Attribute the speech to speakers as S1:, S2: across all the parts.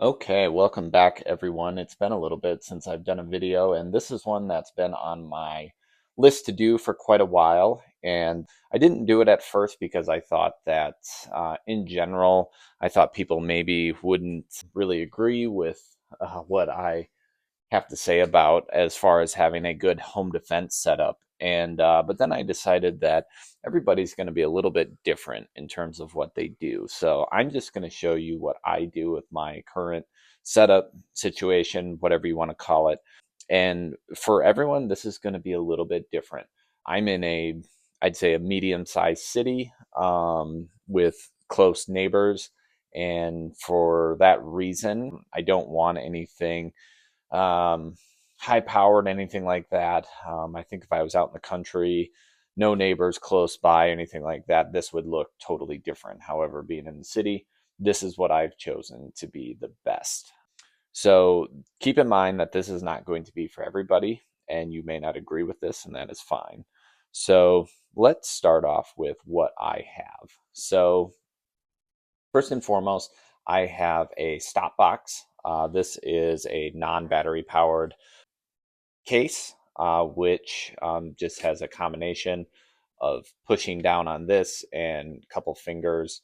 S1: Okay, welcome back everyone. It's been a little bit since I've done a video, and this is one that's been on my list to do for quite a while. And I didn't do it at first because I thought that, in general, I thought people maybe wouldn't really agree with what I have to say about as far as having a good home defense setup. And but then I decided that everybody's going to be a little bit different in terms of what they do. So I'm just going to show you what I do with my current setup situation, whatever you want to call it. And for everyone, this is going to be a little bit different. I'm in I'd say a medium-sized city with close neighbors. And for that reason, I don't want anything um, high powered, anything like that. I think if I was out in the country, no neighbors close by, anything like that, this would look totally different. However, being in the city, this is what I've chosen to be the best. So keep in mind that this is not going to be for everybody, and you may not agree with this, and that is fine. So let's start off with what I have. So first and foremost, I have a stop box. This is a non-battery powered case, which just has a combination of pushing down on this and a couple fingers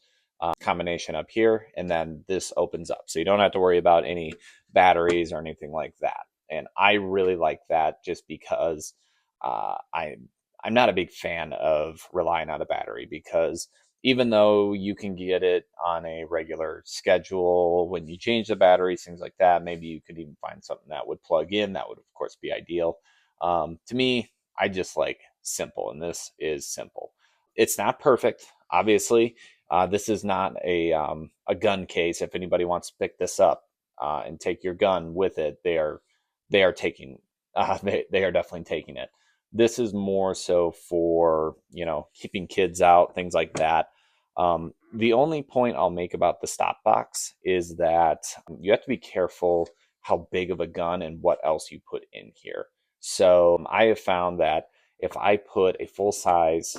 S1: combination up here, and then this opens up. So you don't have to worry about any batteries or anything like that. And I really like that just because uh, I, I'm not a big fan of relying on a battery because even though you can get it on a regular schedule when you change the batteries, things like that, maybe you could even find something that would plug in. That would, of course, be ideal. To me, I just like simple, and this is simple. It's not perfect, obviously. This is not a gun case. If anybody wants to pick this up and take your gun with it, they are taking they are definitely taking it. This is more so for, keeping kids out, things like that. The only point I'll make about the stop box is that you have to be careful how big of a gun and what else you put in here. So I have found that if I put a full size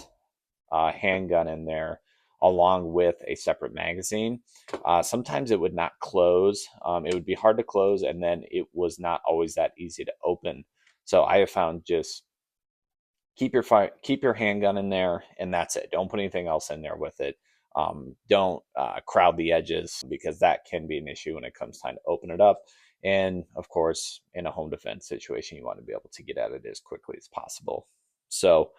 S1: handgun in there along with a separate magazine, sometimes it would not close. It would be hard to close, and then it was not always that easy to open. So I have found just keep your handgun in there, and that's it. Don't put anything else in there with it. Don't crowd the edges because that can be an issue when it comes time to open it up. And of course, in a home defense situation, you want to be able to get at it as quickly as possible. So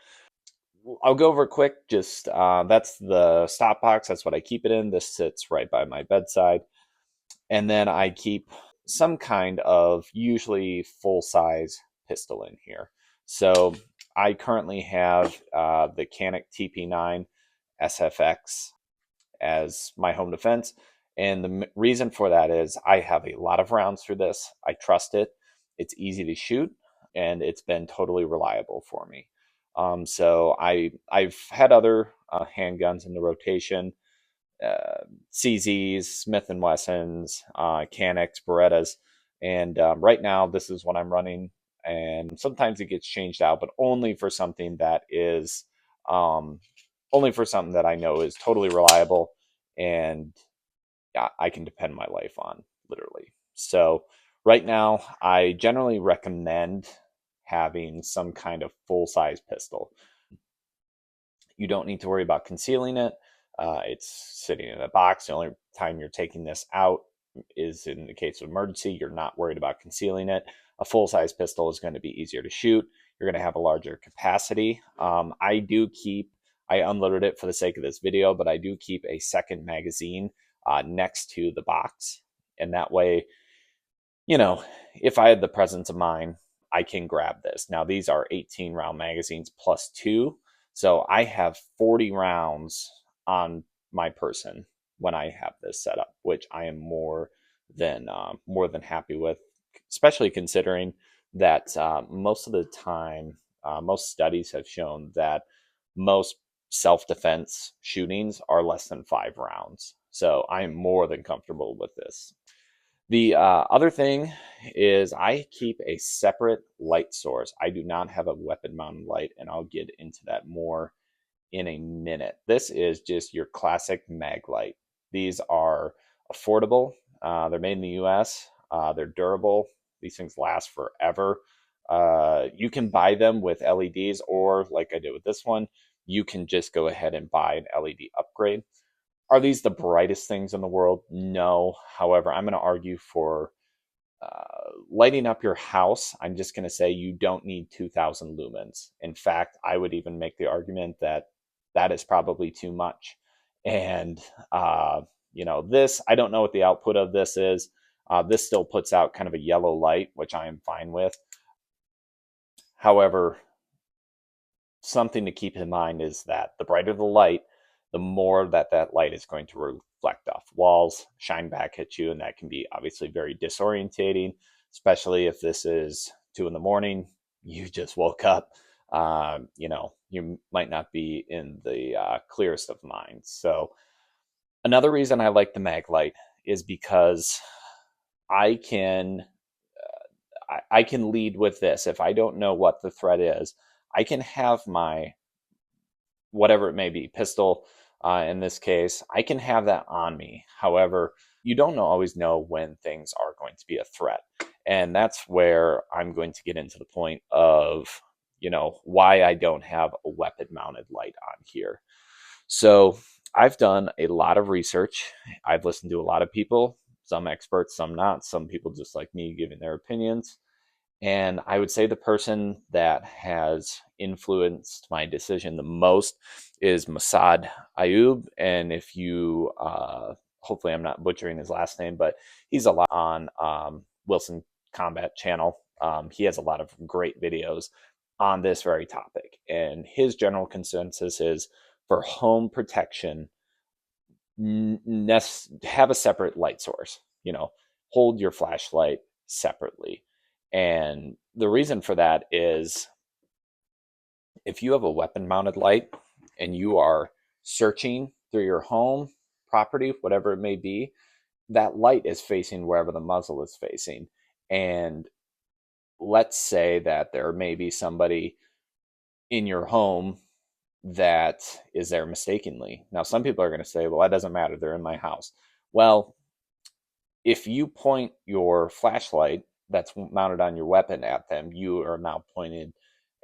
S1: I'll go over quick. Just that's the stop box. That's what I keep it in. This sits right by my bedside, and then I keep some kind of usually full size pistol in here. So I currently have the Canik TP9 SFX as my home defense. And the reason for that is I have a lot of rounds through this. I trust it. It's easy to shoot, and it's been totally reliable for me. I've had other handguns in the rotation, CZs, Smith and Wessons, Canics, Berettas, and right now this is what I'm running. And sometimes it gets changed out, but um, only for something that I know is totally reliable and I can depend my life on, literally. So right now, I generally recommend having some kind of full size pistol. You don't need to worry about concealing it. It's sitting in a box. The only time you're taking this out is in the case of emergency. You're not worried about concealing it. A full size pistol is going to be easier to shoot. You're going to have a larger capacity. I unloaded it for the sake of this video, but I do keep a second magazine next to the box. And that way, you know, if I had the presence of mind, I can grab this. Now, these are 18 round magazines plus two. So I have 40 rounds on my person when I have this set up, which I am more than happy with, especially considering that most of the time, most studies have shown that most self defense shootings are less than 5 rounds. So I'm more than comfortable with this. The other thing is I keep a separate light source. I do not have a weapon mounted light, and I'll get into that more in a minute. This is just your classic mag light. These are affordable. They're made in the US. They're durable. These things last forever. You can buy them with LEDs, or like I did with this one, you can just go ahead and buy an LED upgrade. Are these the brightest things in the world? No. However, I'm going to argue for lighting up your house. I'm just going to say you don't need 2000 lumens. In fact, I would even make the argument that that is probably too much. And, this, I don't know what the output of this is. This still puts out kind of a yellow light, which I am fine with. However, something to keep in mind is that the brighter the light, the more that light is going to reflect off walls, shine back at you, and that can be obviously very disorientating, especially if this is 2 in the morning. You just woke up. You might not be in the clearest of minds. So another reason I like the mag light is because I can I can lead with this. If I don't know what the threat is, I can have my whatever it may be, pistol in this case, I can have that on me. However, you don't always know when things are going to be a threat. And that's where I'm going to get into the point of, why I don't have a weapon mounted light on here. So I've done a lot of research. I've listened to a lot of people, some experts, some not, some people just like me giving their opinions. And I would say the person that has influenced my decision the most is Masad Ayub. And if you, hopefully I'm not butchering his last name, but he's a lot on Wilson Combat channel. He has a lot of great videos on this very topic. And his general consensus is for home protection, have a separate light source, hold your flashlight separately. And the reason for that is if you have a weapon mounted light and you are searching through your home, property, whatever it may be, that light is facing wherever the muzzle is facing. And let's say that there may be somebody in your home that is there mistakenly. Now, some people are going to say, well, that doesn't matter. They're in my house. Well, if you point your flashlight that's mounted on your weapon at them, you are now pointing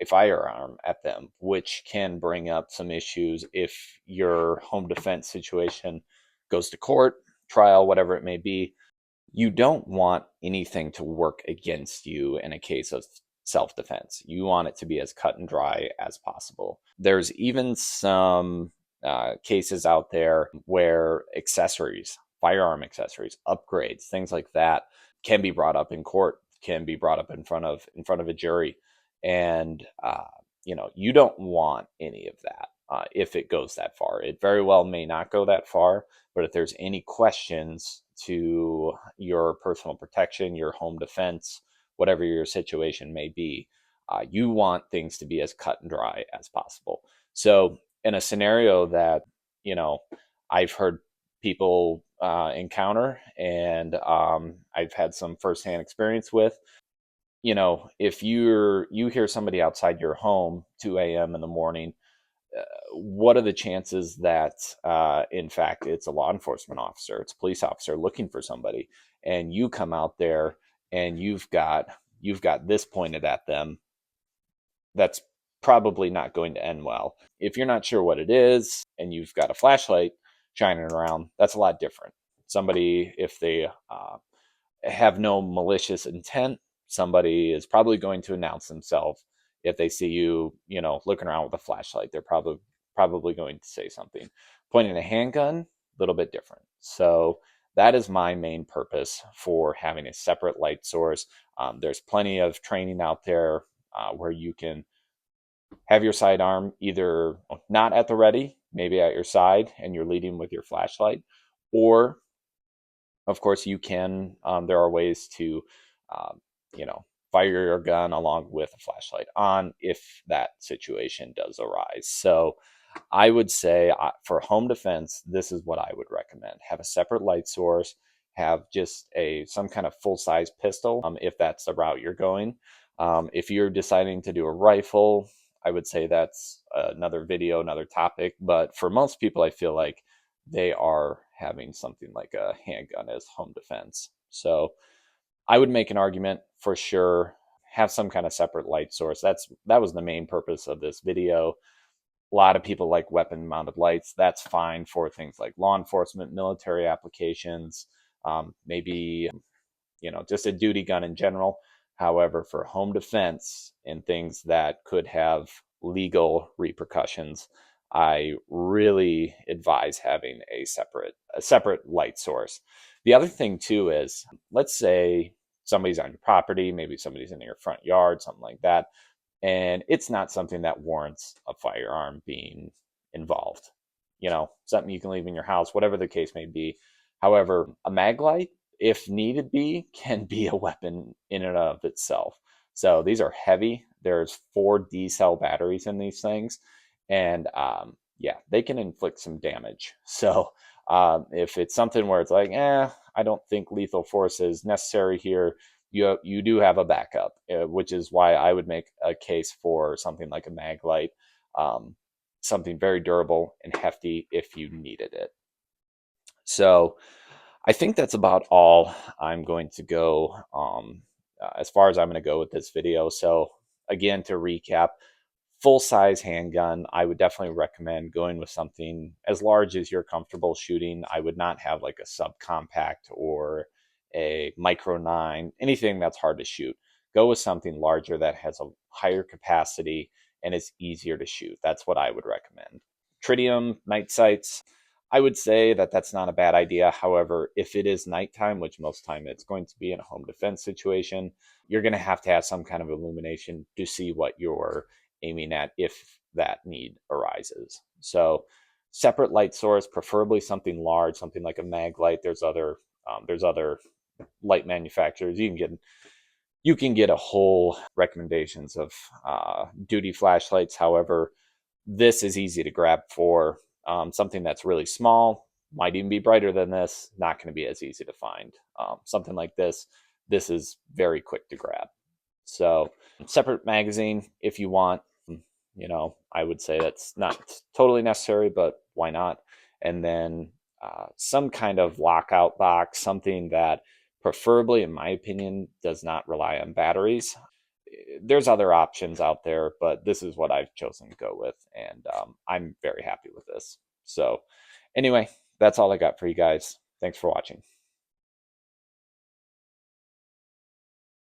S1: a firearm at them, which can bring up some issues if your home defense situation goes to court, trial, whatever it may be. You don't want anything to work against you in a case of self-defense. You want it to be as cut and dry as possible. There's even some cases out there where accessories, firearm accessories, upgrades, things like that can be brought up in court, can be brought up in front of a jury. And you don't want any of that if it goes that far. It very well may not go that far, but if there's any questions to your personal protection, your home defense, whatever your situation may be, you want things to be as cut and dry as possible. So in a scenario that, I've heard people encounter, and I've had some firsthand experience with, if you hear somebody outside your home 2 a.m. in the morning, what are the chances that in fact it's a law enforcement officer, it's a police officer looking for somebody, and you come out there and you've got this pointed at them? That's probably not going to end well. If you're not sure what it is and you've got a flashlight shining around, that's a lot different. Somebody, if they have no malicious intent, somebody is probably going to announce themselves. If they see you, looking around with a flashlight, they're probably going to say something. Pointing a handgun, a little bit different. So that is my main purpose for having a separate light source. There's plenty of training out there where you can have your sidearm either not at the ready, maybe at your side, and you're leading with your flashlight, or of course, you can. There are ways to, um, fire your gun along with a flashlight on if that situation does arise. So, I would say for home defense, this is what I would recommend: have a separate light source, have just some kind of full size pistol, if that's the route you're going. If you're deciding to do a rifle, I would say that's another video, another topic. But for most people, I feel like they are having something like a handgun as home defense. So I would make an argument for sure, have some kind of separate light source. That was the main purpose of this video. A lot of people like weapon mounted lights. That's fine for things like law enforcement, military applications, maybe just a duty gun in general. However, for home defense and things that could have legal repercussions, I really advise having a separate light source. The other thing too is, let's say somebody's on your property, maybe somebody's in your front yard, something like that, and it's not something that warrants a firearm being involved. Something you can leave in your house, whatever the case may be. However, a mag light, if needed be, can be a weapon in and of itself. So these are heavy. There's 4D cell batteries in these things, and yeah, they can inflict some damage. So if it's something where it's like, I don't think lethal force is necessary here, you do have a backup, which is why I would make a case for something like a mag light, something very durable and hefty if you needed it. So I think that's about all I'm going to go, as far as I'm going to go with this video. So again, to recap, full size handgun, I would definitely recommend going with something as large as you're comfortable shooting. I would not have like a subcompact or a micro 9, anything that's hard to shoot. Go with something larger that has a higher capacity and is easier to shoot. That's what I would recommend. Tritium night sights, I would say that that's not a bad idea. However, if it is nighttime, which most time it's going to be in a home defense situation, you're going to have some kind of illumination to see what you're aiming at if that need arises. So separate light source, preferably something large, something like a mag light. There's other light manufacturers. You can get a whole recommendations of duty flashlights. However, this is easy to grab for something that's really small, might even be brighter than this, not going to be as easy to find. Something like this is very quick to grab. So separate magazine if you want. I would say that's not totally necessary, but why not? And then some kind of lockout box, something that preferably, in my opinion, does not rely on batteries. There's other options out there, but this is what I've chosen to go with, and I'm very happy with this. So anyway, that's all I got for you guys. Thanks for watching.